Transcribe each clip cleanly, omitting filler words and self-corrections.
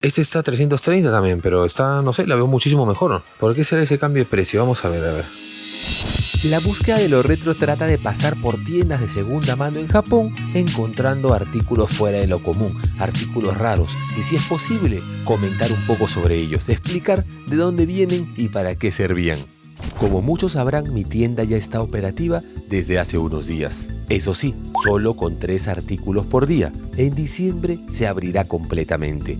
Este está a 330 también, pero está, no sé, la veo muchísimo mejor. ¿Por qué será ese cambio de precio? Vamos a ver, a ver. La búsqueda de lo retro trata de pasar por tiendas de segunda mano en Japón, encontrando artículos fuera de lo común, artículos raros, y si es posible, comentar un poco sobre ellos, explicar de dónde vienen y para qué servían. Como muchos sabrán, mi tienda ya está operativa desde hace unos días. Eso sí, solo con 3 artículos por día. En diciembre se abrirá completamente.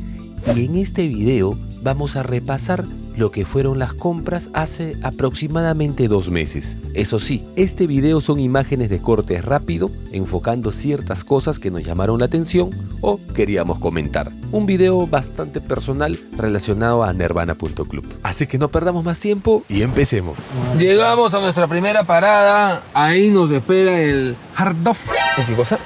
Y en este video vamos a repasar lo que fueron las compras hace aproximadamente 2 meses. Eso sí, este video son imágenes de corte rápido, enfocando ciertas cosas que nos llamaron la atención o queríamos comentar. Un video bastante personal relacionado a Nirvana.club. Así que no perdamos más tiempo y empecemos. Llegamos a nuestra primera parada. Ahí nos espera el Hard Off. ¿Qué cosa?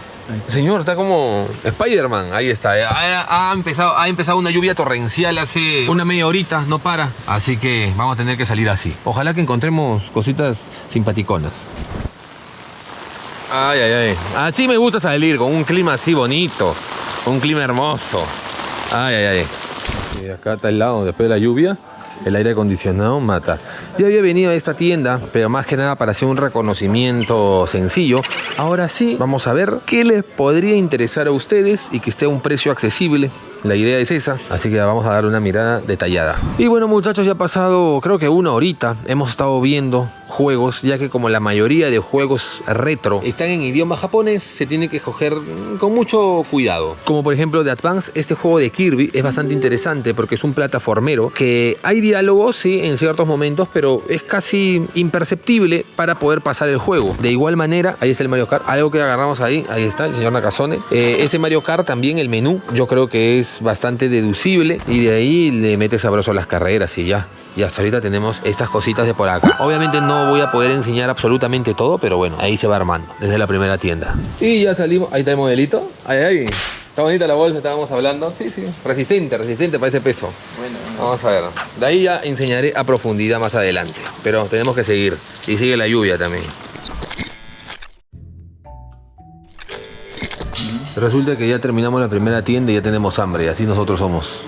Señor, está como Spider-Man. Ahí está. Ha empezado una lluvia torrencial hace una media horita, no para. Así que vamos a tener que salir así. Ojalá que encontremos cositas simpaticonas. Ay, ay, ay. Así me gusta salir, con un clima así bonito. Un clima hermoso. Ay, ay, ay. Y acá está el lado, después de la lluvia. El aire acondicionado mata. Ya había venido a esta tienda, pero más que nada para hacer un reconocimiento sencillo. Ahora sí, vamos a ver qué les podría interesar a ustedes y que esté a un precio accesible. La idea es esa, así que vamos a dar una mirada detallada. Y bueno, muchachos, ya ha pasado creo que una horita. Hemos estado viendo juegos, ya que como la mayoría de juegos retro están en idioma japonés, se tiene que escoger con mucho cuidado. Como por ejemplo de Advance, este juego de Kirby es bastante interesante porque es un plataformero que hay diálogos, sí, en ciertos momentos, pero es casi imperceptible para poder pasar el juego. De igual manera, ahí está el Mario Kart, algo que agarramos ahí está el señor Nakazone. Ese Mario Kart también, el menú, yo creo que es bastante deducible y de ahí le mete sabroso a las carreras y ya. Y hasta ahorita tenemos estas cositas de por acá. Obviamente no voy a poder enseñar absolutamente todo, pero bueno, ahí se va armando desde la primera tienda. Y ya salimos, ahí está el modelito. Ahí, ahí. Está bonita la bolsa, estábamos hablando. Sí, sí, resistente para ese peso. Bueno. Vamos a ver. De ahí ya enseñaré a profundidad más adelante. Pero tenemos que seguir. Y sigue la lluvia también. Resulta que ya terminamos la primera tienda y ya tenemos hambre. Así nosotros somos.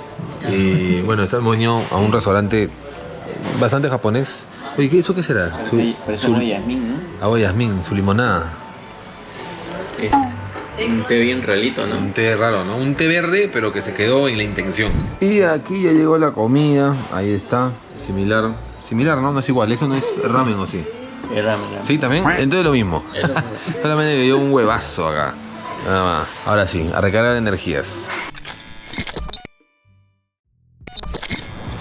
Y bueno, estamos venido a un restaurante bastante japonés. Oye, ¿eso qué será? Parece agua de Yasmín, ¿no? Agua de Yasmín, su limonada. Un té bien ralito, ¿no? Un té raro, ¿no? Un té verde, pero que se quedó en la intención. Y aquí ya llegó la comida. Ahí está. Similar, ¿no? No es igual. Eso no es ramen, ¿o sí? El ramen. ¿Sí, también? Entonces lo mismo. Solamente me dio un huevazo acá. Nada más. Ahora sí, a recargar energías.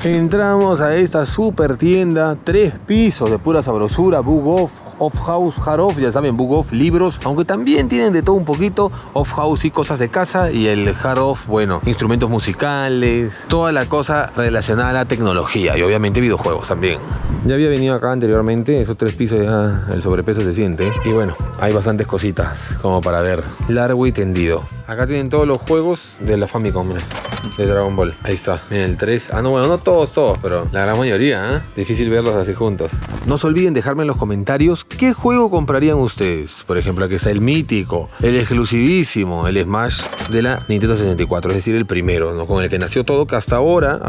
Entramos a esta super tienda, 3 pisos de pura sabrosura, Book Off House, Hard Off, ya saben, Book Off, libros, aunque también tienen de todo un poquito, Off House y cosas de casa, y el Hard Off, bueno, instrumentos musicales, toda la cosa relacionada a la tecnología y obviamente videojuegos también. Ya había venido acá anteriormente, esos 3 pisos ya el sobrepeso se siente, y bueno, hay bastantes cositas como para ver, largo y tendido. Acá tienen todos los juegos de la Famicom, de Dragon Ball. Ahí está, miren el 3. Ah, no, bueno, no todos, pero la gran mayoría, ¿eh? Difícil verlos así juntos. No se olviden dejarme en los comentarios qué juego comprarían ustedes. Por ejemplo, aquí está el mítico, el exclusivísimo, el Smash de la Nintendo 64, es decir, el primero, ¿no? Con el que nació todo, que hasta ahora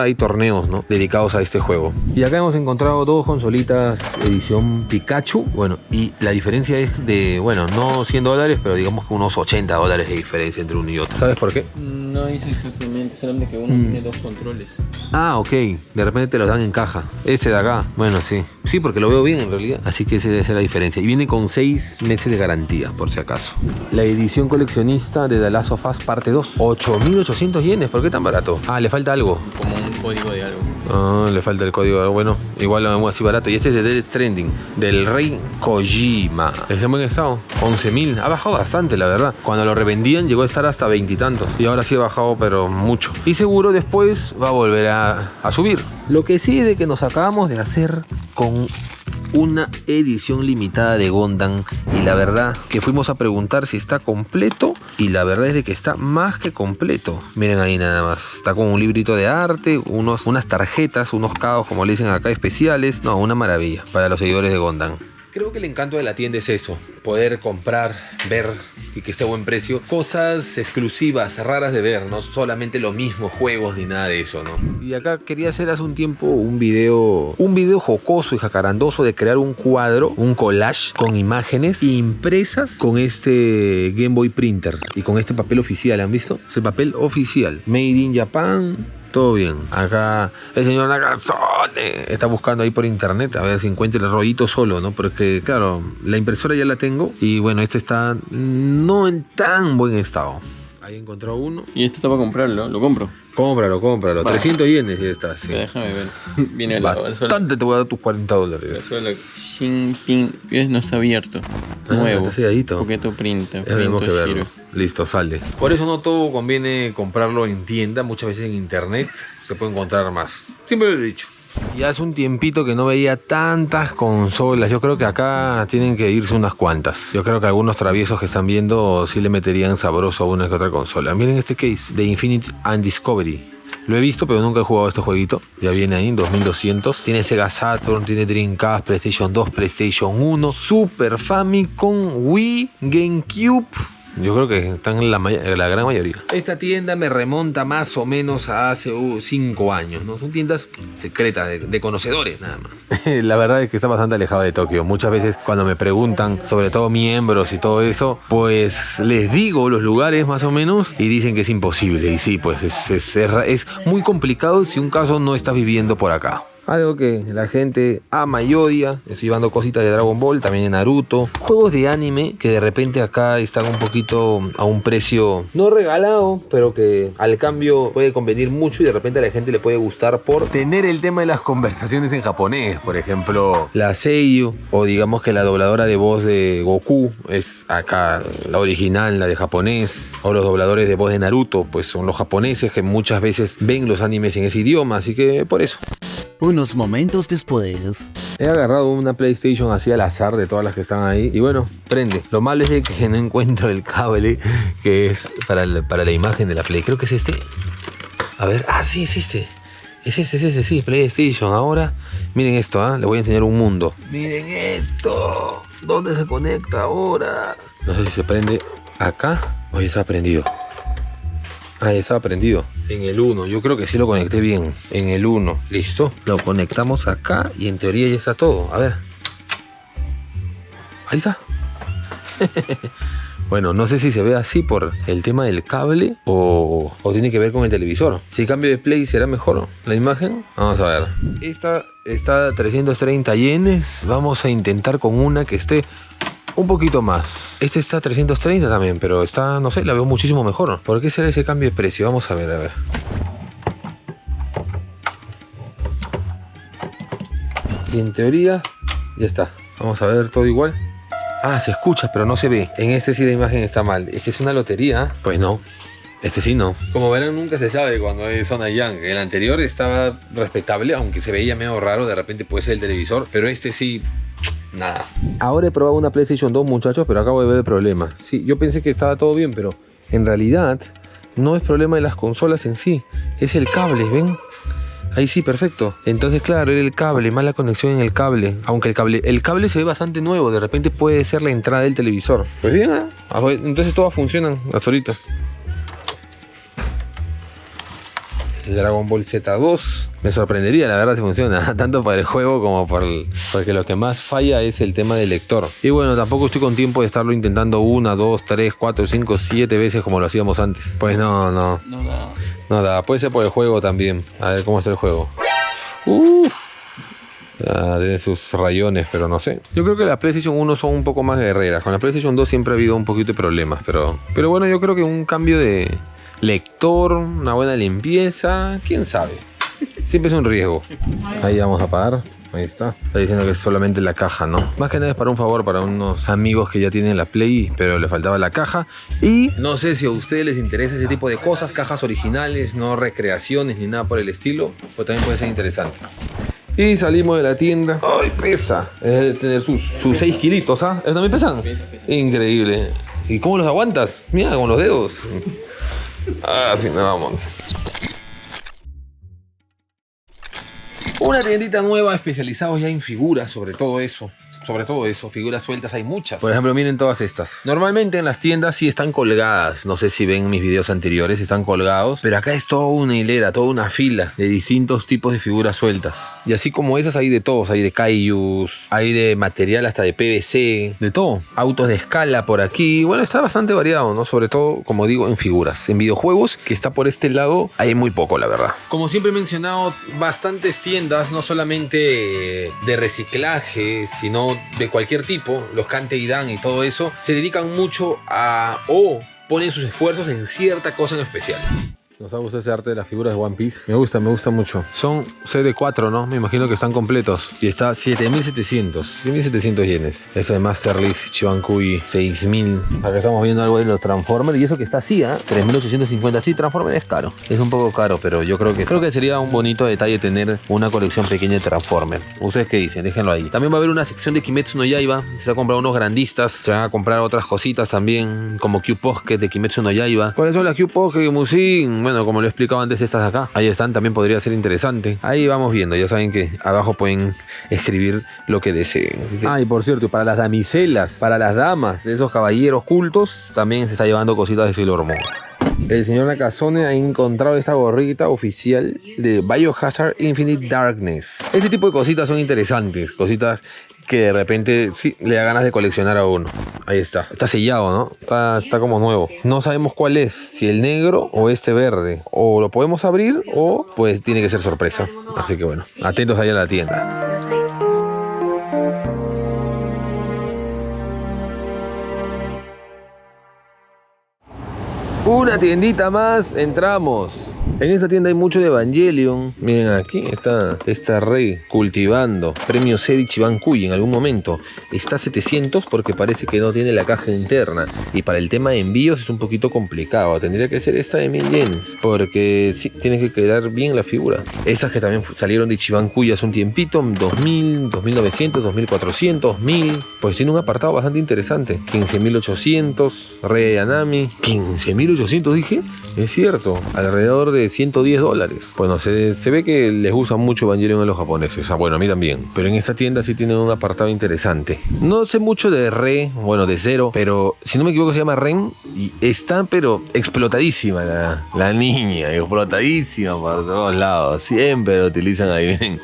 hay torneos, ¿no? Dedicados a este juego. Y acá hemos encontrado 2 consolitas edición Pikachu. Bueno, y la diferencia es de, bueno, no $100, pero digamos que unos $80 de diferencia entre uno y otro. ¿Sabes por qué? No dice exactamente, solamente que uno tiene 2 controles. Ah, ok. De repente te los dan en caja. Ese de acá. Bueno, sí. Sí, porque lo veo bien en realidad. Así que esa debe ser la diferencia. Y viene con 6 meses de garantía, por si acaso. La edición coleccionista de The Last of Us parte 2. 8.800 yenes. ¿Por qué tan barato? Ah, le falta algo. Como un código de algo. Ah, le falta el código. Bueno, igual lo vemos así barato. Y este es de Death Stranding, del Rey Kojima. Está en buen estado. 11.000. Ha bajado bastante, la verdad. Cuando lo revendían llegó a estar hasta 20 y tantos. Y ahora sí ha bajado, pero mucho. Y seguro después va a volver a subir. Lo que sí es de que nos acabamos de hacer con una edición limitada de Gundam. Y la verdad que fuimos a preguntar si está completo. Y la verdad es de que está más que completo. Miren ahí nada más. Está con un librito de arte, unas tarjetas, unos caos como le dicen acá especiales. No, una maravilla para los seguidores de Gundam. Creo que el encanto de la tienda es eso, poder comprar, ver y que esté a buen precio, cosas exclusivas, raras de ver, no solamente los mismos juegos ni nada de eso, ¿no? Y acá quería hacer hace un tiempo un video jocoso y jacarandoso de crear un cuadro, un collage con imágenes impresas con este Game Boy Printer y con este papel oficial, ¿han visto? Es el papel oficial, Made in Japan. Todo bien. Acá el señor Nakazone está buscando ahí por internet a ver si encuentra el rollito solo, ¿no? Porque, claro, la impresora ya la tengo y bueno, este está no en tan buen estado. Ahí encontró uno. Y esto está para comprarlo, lo compro. Cómpralo. Vale. 300 yenes ya está, sí. Déjame ver. Viene al lado. Bastante te voy a dar tus $40. Solo Xinping no está abierto. Nuevo. Está selladito. Poquito printer. Ya tenemos que verlo. Listo, sale. Por eso no todo conviene comprarlo en tienda, muchas veces en internet se puede encontrar más. Siempre lo he dicho. Ya hace un tiempito que no veía tantas consolas. Yo creo que acá tienen que irse unas cuantas. Yo creo que algunos traviesos que están viendo sí le meterían sabroso a una que otra consola. Miren este case de Infinite and Discovery. Lo he visto, pero nunca he jugado este jueguito. Ya viene ahí, 2200. Tiene Sega Saturn, tiene Dreamcast, PlayStation 2, PlayStation 1, Super Famicom, Wii, GameCube. Yo creo que están en la gran mayoría. Esta tienda me remonta más o menos a hace 5 años, ¿no? Son tiendas secretas de conocedores nada más. La verdad es que está bastante alejado de Tokio. Muchas veces cuando me preguntan, sobre todo miembros y todo eso, pues les digo los lugares más o menos y dicen que es imposible. Y sí, pues es muy complicado si un caso no estás viviendo por acá. Algo que la gente ama y odia. Estoy llevando cositas de Dragon Ball, también de Naruto. Juegos de anime que de repente acá están un poquito a un precio no regalado, pero que al cambio puede convenir mucho y de repente a la gente le puede gustar por tener el tema de las conversaciones en japonés. Por ejemplo, la Seiyu, o digamos que la dobladora de voz de Goku es acá la original, la de japonés. O los dobladores de voz de Naruto, pues son los japoneses que muchas veces ven los animes en ese idioma, así que por eso. Unos momentos después. He agarrado una PlayStation así al azar de todas las que están ahí y bueno, prende. Lo malo es de que no encuentro el cable que es para la imagen de la Play. Creo que es este. A ver, sí, es este. Es ese, sí, PlayStation. Ahora, miren esto, les voy a enseñar un mundo. Miren esto. ¿Dónde se conecta ahora? No sé si se prende acá o ya está prendido. Ya estaba prendido. En el 1, yo creo que sí lo conecté bien. En el 1, listo. Lo conectamos acá y en teoría ya está todo. A ver. Ahí está. Bueno, no sé si se ve así por el tema del cable o tiene que ver con el televisor. Si cambio de play, ¿será mejor la imagen? Vamos a ver. Esta está a 330 yenes. Vamos a intentar con una que esté un poquito más. Este está a 330 también, pero está, no sé, la veo muchísimo mejor. ¿Por qué será ese cambio de precio? Vamos a ver, Y en teoría, ya está. Vamos a ver todo igual. Se escucha, pero no se ve. En este sí la imagen está mal. Es que es una lotería. Pues no. Este sí no. Como verán, nunca se sabe cuando es Zona Yang. El anterior estaba respetable, aunque se veía medio raro. De repente puede ser el televisor. Pero este sí... nada. Ahora he probado una PlayStation 2, muchachos, pero acabo de ver el problema. Sí, yo pensé que estaba todo bien, pero en realidad no es problema de las consolas en sí. Es el cable, ¿ven? Ahí sí, perfecto. Entonces, claro, era el cable, mala conexión en el cable. Aunque el cable se ve bastante nuevo. De repente puede ser la entrada del televisor. Pues bien, entonces todas funcionan hasta ahorita. El Dragon Ball Z2 me sorprendería, la verdad, si funciona tanto para el juego como porque lo que más falla es el tema del lector. Y bueno, tampoco estoy con tiempo de estarlo intentando 1, 2, 3, 4, 5, 7 veces como lo hacíamos antes. Pues no da. Puede ser por el juego también. A ver cómo está el juego. Tiene sus rayones, pero no sé. Yo creo que las PlayStation 1 son un poco más guerreras. Con la PlayStation 2 siempre ha habido un poquito de problemas, pero bueno, yo creo que un cambio de lector, una buena limpieza, quién sabe. Siempre es un riesgo. Ahí vamos a apagar. Ahí está. Está diciendo que es solamente la caja, ¿no? Más que nada es para un favor para unos amigos que ya tienen la Play, pero le faltaba la caja. Y no sé si a ustedes les interesa ese tipo de cosas, cajas originales, no recreaciones ni nada por el estilo, pues también puede ser interesante. Y salimos de la tienda. ¡Ay, pesa! Es de tener sus 6 kilitos, ¿ah? ¿Eso también pesan? Increíble. ¿Y cómo los aguantas? Mira, con los dedos. Así nos vamos. Una tiendita nueva especializada ya en figuras, sobre todo eso. sobre todo eso, figuras sueltas hay muchas. Por ejemplo, miren todas estas. Normalmente en las tiendas sí están colgadas. No sé si ven mis videos anteriores, están colgados. Pero acá es toda una hilera, toda una fila de distintos tipos de figuras sueltas. Y así como esas hay de todos. Hay de kaijus, hay de material hasta de PVC, de todo. Autos de escala por aquí. Bueno, está bastante variado, ¿no? Sobre todo, como digo, en figuras. En videojuegos, que está por este lado, hay muy poco, la verdad. Como siempre he mencionado, bastantes tiendas, no solamente de reciclaje, sino de cualquier tipo, los Cante y Dan y todo eso, se dedican mucho a o ponen sus esfuerzos en cierta cosa en especial. Nos ha gustado ese arte de las figuras de One Piece. Me gusta mucho. Son set de 4, ¿no? Me imagino que están completos. Y está 7.700 yenes. Esa de Master List, Chibankui, 6.000. Acá estamos viendo algo de los Transformers. Y eso que está así, ¿eh? 3.850. Sí, Transformers es caro. Es un poco caro, pero yo creo que sería un bonito detalle tener una colección pequeña de Transformers. ¿Ustedes qué dicen? Déjenlo ahí. También va a haber una sección de Kimetsu no Yaiba. Se va a comprar unos grandistas. Se van a comprar otras cositas también, como Q-Pocket de Kimetsu no Yaiba. ¿Cuáles son las Q-Pocket, Musin? Bueno, como lo he explicado antes, estas de acá, ahí están, también podría ser interesante. Ahí vamos viendo, ya saben que abajo pueden escribir lo que deseen. Y por cierto, para las damiselas, para las damas de esos caballeros cultos, también se está llevando cositas de Sailor Moon. El señor Nakazone ha encontrado esta gorrita oficial de Biohazard Infinite Darkness. Ese tipo de cositas son interesantes, cositas que de repente sí le da ganas de coleccionar a uno. Ahí está. Está sellado, ¿no? Está como nuevo. No sabemos cuál es, si el negro o este verde. O lo podemos abrir o pues tiene que ser sorpresa. Así que bueno, atentos ahí a la tienda. Una tiendita más, entramos. En esta tienda hay mucho de Evangelion. Miren, aquí está Rey cultivando. Premio Sedi Chibankui en algún momento. Está a 700 porque parece que no tiene la caja interna. Y para el tema de envíos es un poquito complicado. Tendría que ser esta de 1000 yenes. Porque sí, tiene que quedar bien la figura. Esas que también salieron de Chibankui hace un tiempito. 2000, 2900, 2400, 1000. Pues tiene un apartado bastante interesante. 15800. Rey Anami. 15800 dije. Es cierto. Alrededor de $110. Bueno, se ve que les gusta mucho Evangelion a los japoneses. Bueno, a mí también. Pero en esta tienda sí tienen un apartado interesante. No sé mucho de Re, bueno, de Zero, pero si no me equivoco se llama Ren. Y está, pero explotadísima la niña. Explotadísima por todos lados. Siempre lo utilizan ahí, miren.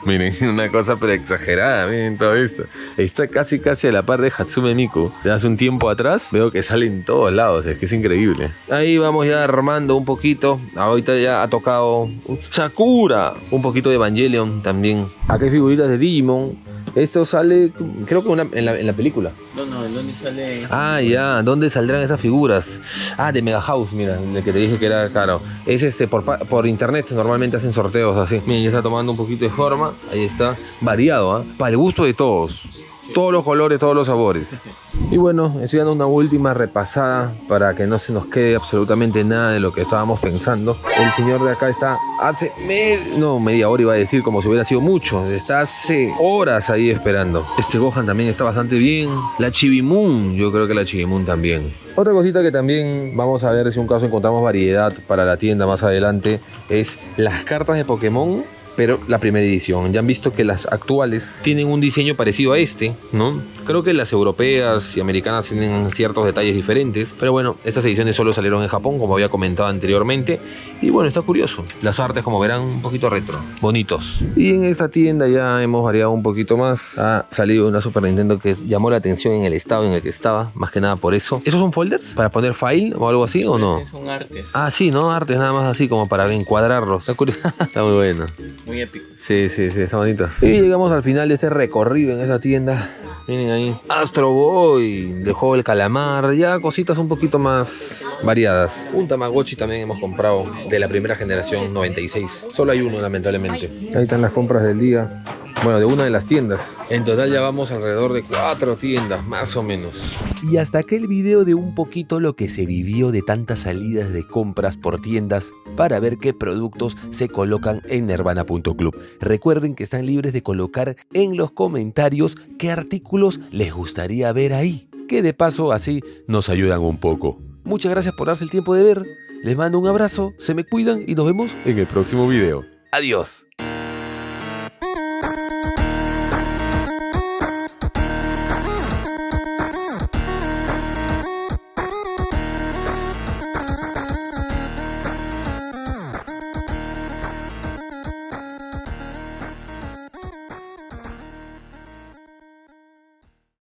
Miren, una cosa pero exagerada, miren todo esto. Está casi a la par de Hatsume Miku. De hace un tiempo atrás veo que sale en todos lados, es que es increíble. Ahí vamos ya armando un poquito. Ahorita ya ha tocado Sakura. Un poquito de Evangelion también. Acá hay figuritas de Digimon. Esto sale, creo que en la película. No, ¿en dónde sale? Ya, ¿dónde saldrán esas figuras? De Mega House, mira, el que te dije que era caro. Es por internet, normalmente hacen sorteos así. Miren, ya está tomando un poquito de forma. Ahí está, variado, para el gusto de todos. Todos los colores, todos los sabores. Y bueno, estoy dando una última repasada para que no se nos quede absolutamente nada de lo que estábamos pensando. El señor de acá está hace media hora, iba a decir, como si hubiera sido mucho. Está hace horas ahí esperando. Este Gohan también está bastante bien. La Chibi Moon, yo creo que la Chibi Moon también. Otra cosita que también vamos a ver si un caso encontramos variedad para la tienda más adelante es las cartas de Pokémon, pero la primera edición. Ya han visto que las actuales tienen un diseño parecido a este, ¿no? Creo que las europeas y americanas tienen ciertos detalles diferentes, pero bueno, estas ediciones solo salieron en Japón, como había comentado anteriormente, y bueno, está curioso. Las artes, como verán, un poquito retro, bonitos. Y en esta tienda ya hemos variado un poquito más. Ha salido una Super Nintendo que llamó la atención en el estado en el que estaba, más que nada por eso. ¿Esos son folders? ¿Para poner file o algo así o no? Son artes. Sí, ¿no? Artes nada más así como para encuadrarlos. Está curioso. Está muy bueno. Muy épico. Sí, está bonitos. Y llegamos al final de este recorrido en esa tienda. Miren ahí, Astro Boy, de Juego del Calamar, ya cositas un poquito más variadas. Un Tamagotchi también hemos comprado de la primera generación 96. Solo hay uno, lamentablemente. Ahí están las compras del día. Bueno, de una de las tiendas. En total ya vamos alrededor de 4 tiendas, más o menos. Y hasta acá el video de un poquito lo que se vivió de tantas salidas de compras por tiendas para ver qué productos se colocan en Nirvana.club. Recuerden que están libres de colocar en los comentarios qué artículos les gustaría ver ahí, que de paso así nos ayudan un poco. Muchas gracias por darse el tiempo de ver, les mando un abrazo, se me cuidan y nos vemos en el próximo video. Adiós.